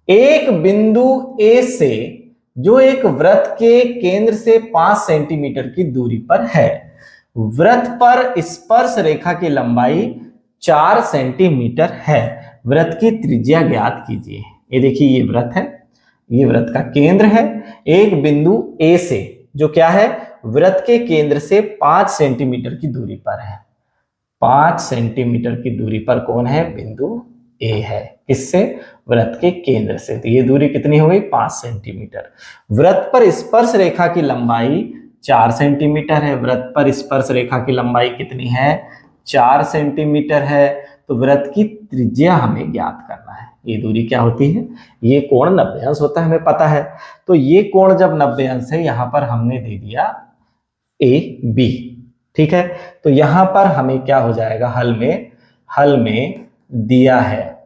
एक बिंदु ए से जो एक वृत्त के केंद्र से 5 सेंटीमीटर की दूरी पर है, वृत्त पर स्पर्श रेखा की लंबाई 4 सेंटीमीटर है, वृत्त की त्रिज्या ज्ञात कीजिए। ये देखिए, ये वृत्त है, ये वृत्त का केंद्र है। एक बिंदु ए से जो क्या है, वृत्त के केंद्र से 5 सेंटीमीटर की दूरी पर है। 5 सेंटीमीटर की दूरी पर कौन है? बिंदु ए है। किससे? वृत्त के केंद्र से। तो ये दूरी कितनी हो गई? 5 सेंटीमीटर। वृत्त पर स्पर्श रेखा की लंबाई 4 सेंटीमीटर है। वृत्त पर स्पर्श रेखा की लंबाई कितनी है? 4 सेंटीमीटर है। तो वृत्त की त्रिज्या हमें ज्ञात करना है। ये दूरी क्या होती है? ये कोण 90 अंश होता है, हमें पता है। तो ये कोण जब 90 अंश है, यहां पर हमने दे दिया ए बी। ठीक है, तो यहां पर हमें क्या हो जाएगा? हल में दिया है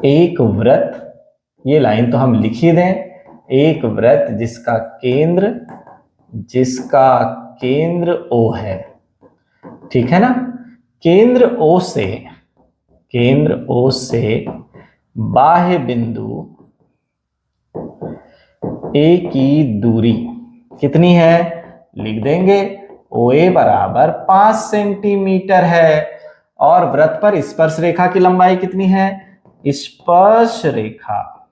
एक वृत्त, ये लाइन तो हम लिख ही दें, एक वृत्त जिसका केंद्र O है। ठीक है ना? केंद्र O से बाह्य बिंदु A की दूरी कितनी है? लिख देंगे OA बराबर 5 सेंटीमीटर है। और वृत्त पर स्पर्श रेखा की लंबाई कितनी है? स्पर्श रेखा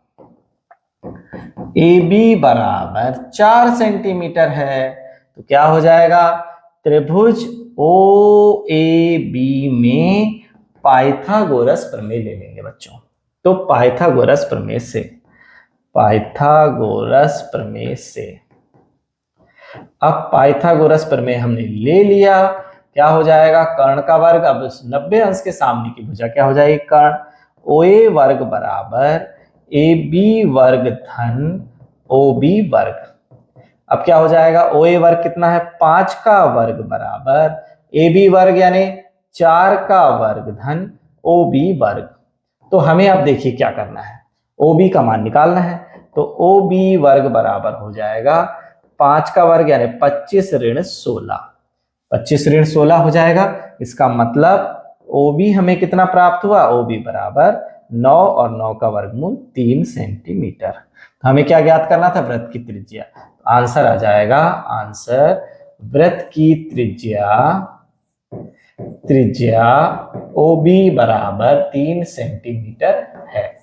AB बराबर 4 सेंटीमीटर है। तो क्या हो जाएगा? त्रिभुज OAB में पाइथागोरस प्रमेय ले लेंगे बच्चों। तो पाइथागोरस प्रमेय से अब पाइथागोरस प्रमेय हमने ले लिया। क्या हो जाएगा? कर्ण का वर्ग, अब 90 अंश के सामने की भुजा क्या हो जाएगी? कर्ण। OA वर्ग बराबर AB वर्ग धन OB वर्ग। अब क्या हो जाएगा? OA वर्ग कितना है? 5 का वर्ग बराबर AB वर्ग यानी 4 का वर्ग धन OB वर्ग। तो हमें अब देखिए क्या करना है, OB का मान निकालना है। तो OB वर्ग बराबर हो जाएगा 5 का वर्ग यानी 25 ऋण 16। 25 ऋण 16 हो जाएगा। इसका मतलब OB हमें कितना प्राप्त हुआ? OB बराबर 9 और 9 का वर्गमूल 3 सेंटीमीटर। तो हमें क्या ज्ञात करना था? वृत्त की त्रिज्या। आंसर आ जाएगा, वृत्त की त्रिज्या OB बराबर 3 सेंटीमीटर है।